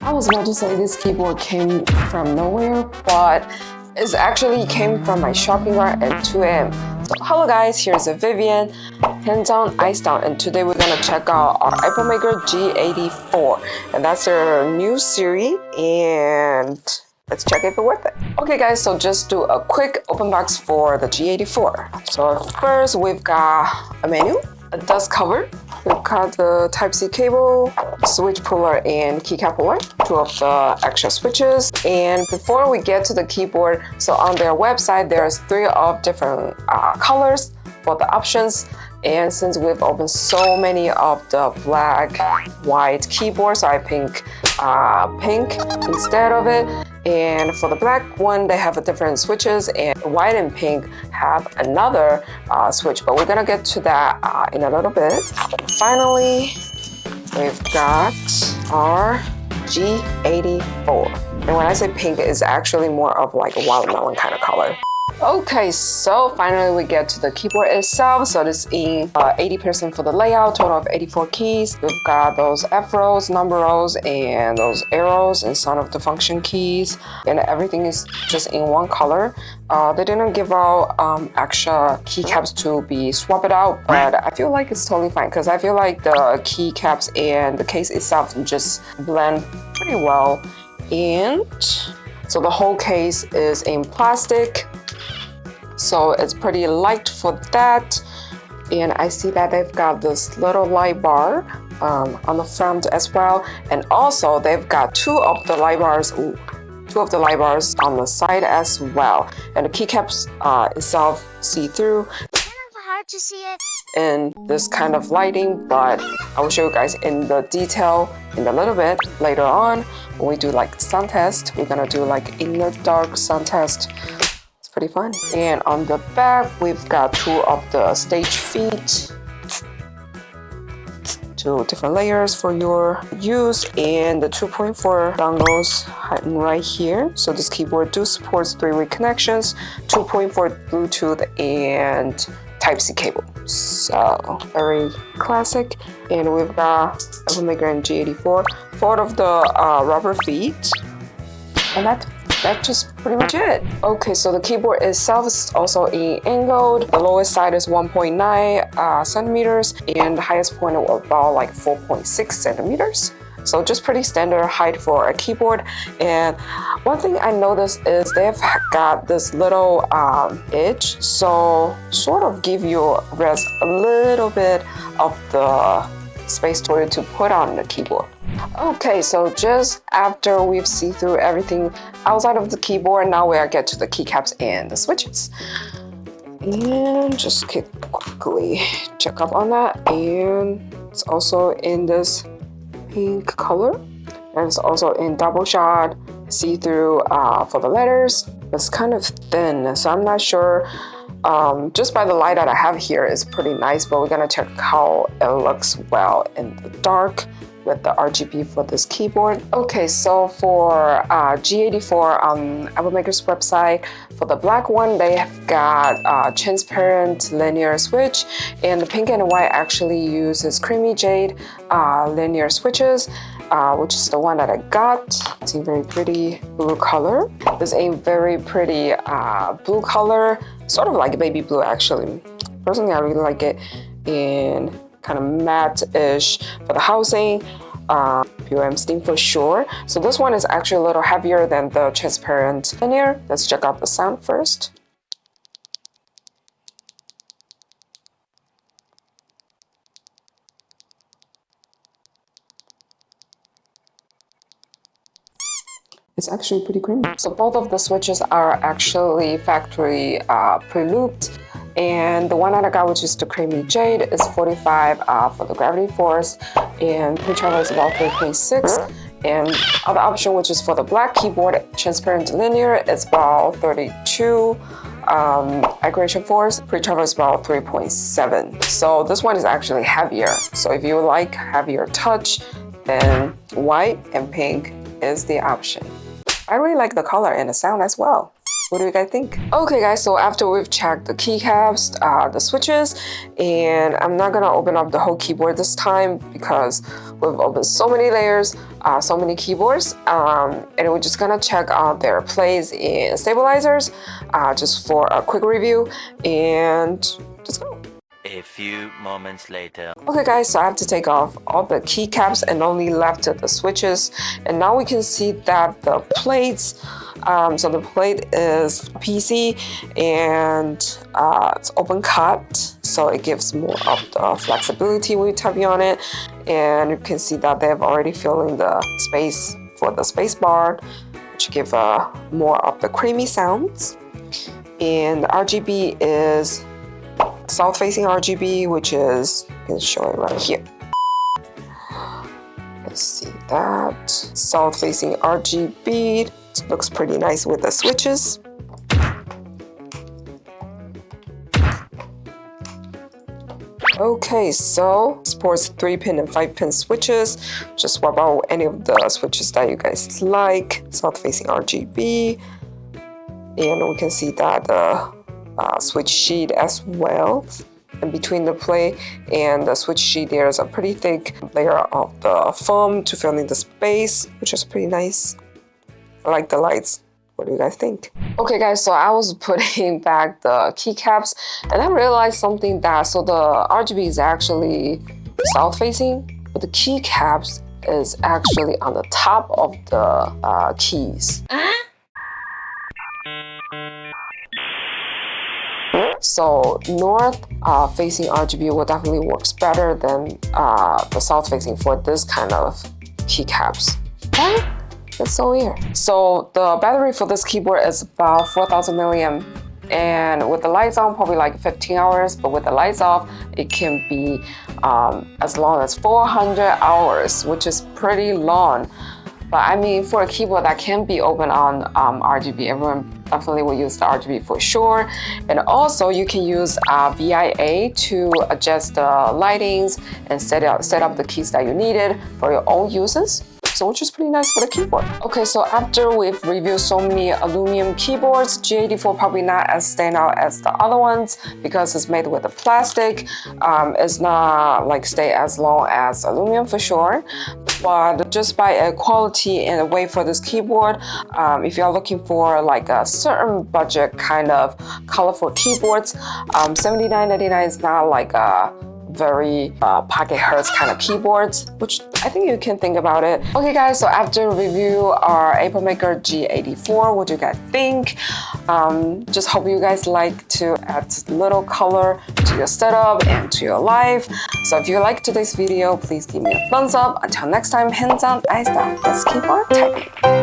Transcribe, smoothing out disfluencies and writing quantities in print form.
I was about to say this keyboard came from nowhere, but it actually came from my shopping cart at 2 a.m. So hello guys, here's Vivian, hands on, eyes down, and today we're gonna check out our Epomaker G84, and that's their new series, and let's check if it's worth it. Okay guys, so just do a quick open box for the G84. So first we've got a menu, a dust cover, we've got the Type-C cable, switch puller, and keycap puller, 2 of the extra switches. And before we get to the keyboard, so on their website there's 3 of different colors for the options. And since we've opened so many of the black, white keyboards, so I pick pink instead of it. And for the black one, they have different switches, and white and pink have another switch, but we're gonna get to that in a little bit. Finally, we've got our G84. And when I say pink, it's actually more of like a watermelon kind of color. Okay, so finally we get to the keyboard itself. So this is 80% for the layout, total of 84 keys. We've got those F rows, number rows, and those arrows and some of the function keys. And everything is just in one color. They didn't give out extra keycaps to be swapped out, but I feel like it's totally fine because I feel like the keycaps and the case itself just blend pretty well. And so the whole case is in plastic. So it's pretty light for that. And I see that they've got this little light bar on the front as well. And also they've got 2 of the light bars, 2 of the light bars on the side as well. And the keycaps itself see-through. It's kind of hard to see it in this kind of lighting, but I will show you guys in the detail in a little bit later on. When we do like sound test, we're gonna do like in the dark sound test. Pretty fun. And on the back, we've got 2 of the stage feet, 2 different layers for your use, and the 2.4 dongles hiding right here. So this keyboard do supports 3-way connections, 2.4 Bluetooth, and Type-C cable. So very classic. And we've got Epomaker G84, 4 of the rubber feet, and that's just pretty much it. Okay, so the keyboard itself is also angled. The lowest side is 1.9 centimeters, and the highest point is about like 4.6 centimeters. So just pretty standard height for a keyboard. And one thing I noticed is they've got this little edge, so sort of give you rest a little bit of the space for you to put on the keyboard. Okay, so just after we've seen through everything outside of the keyboard, now we get to the keycaps and the switches. And just quickly check up on that. And it's also in this pink color. And it's also in double shot, see-through for the letters. It's kind of thin, so I'm not sure. Just by the light that I have here is pretty nice, but we're gonna check how it looks well in the dark with the RGB for this keyboard. Okay, so for G84 on Epomaker's website, for the black one, they have got transparent linear switch, and the pink and white actually uses creamy jade linear switches, which is the one that I got. It's a very pretty blue color. It's a very pretty blue color, sort of like baby blue actually. Personally, I really like it in kind of matte-ish for the housing. POM steam for sure. So this one is actually a little heavier than the transparent linear. Let's check out the sound first. It's actually pretty creamy. So both of the switches are actually factory pre-lubed. And the one that I got, which is the creamy jade, is 45 for the gravity force, and pre-travel is about 3.6. And other option, which is for the black keyboard, transparent linear, it's about 32. Aggregation force, pre-travel is about 3.7. So this one is actually heavier. So if you like heavier touch, then white and pink is the option. I really like the color and the sound as well. What do you guys think? Okay guys, so after we've checked the keycaps, the switches, and I'm not gonna open up the whole keyboard this time because We've opened so many layers, so many keyboards, and we're just gonna check out their plays and stabilizers just for a quick review, and let's go. A few moments later. Okay guys, so I have to take off all the keycaps and only left the switches, and now we can see that the plates, so the plate is PC and it's open cut, so it gives more of the flexibility when you're typing on it, and you can see that they have already filled in the space for the space bar, which give more of the creamy sounds. And the RGB is south-facing RGB, which is, I can show it right here. Let's see that. South-facing RGB. It looks pretty nice with the switches. Okay, so supports 3-pin and 5-pin switches. Just swap out any of the switches that you guys like. South-facing RGB. And we can see that the switch sheet as well, and between the plate and the switch sheet there's a pretty thick layer of the foam to fill in the space, which is pretty nice. I like the lights. What do you guys think? Okay guys, so I was putting back the keycaps and I realized something, that so the RGB is actually south facing, but the keycaps is actually on the top of the keys. So north facing RGB will definitely works better than the south facing for this kind of keycaps. Okay? That's so weird. So the battery for this keyboard is about 4,000 milliamp, and with the lights on probably like 15 hours, but with the lights off it can be as long as 400 hours, which is pretty long. But I mean, for a keyboard that can be open on RGB, everyone definitely will use the RGB for sure. And also you can use VIA to adjust the lightings and set up the keys that you needed for your own uses. So which is pretty nice for the keyboard. Okay, so after we've reviewed so many aluminum keyboards, G84 probably not as standout as the other ones because it's made with the plastic. It's not like stay as long as aluminum for sure. But just by a quality and a weight for this keyboard, if you're looking for like a certain budget kind of colorful keyboards, $79.99 is not like a very pocket hurts kind of keyboards, which I think you can think about it. Okay guys, so after review our Epomaker G84, what do you guys think? Just hope you guys like to add little color to your setup and to your life. So if you liked today's video, please give me a thumbs up. Until next time, hands on, eyes down, let's keep on typing.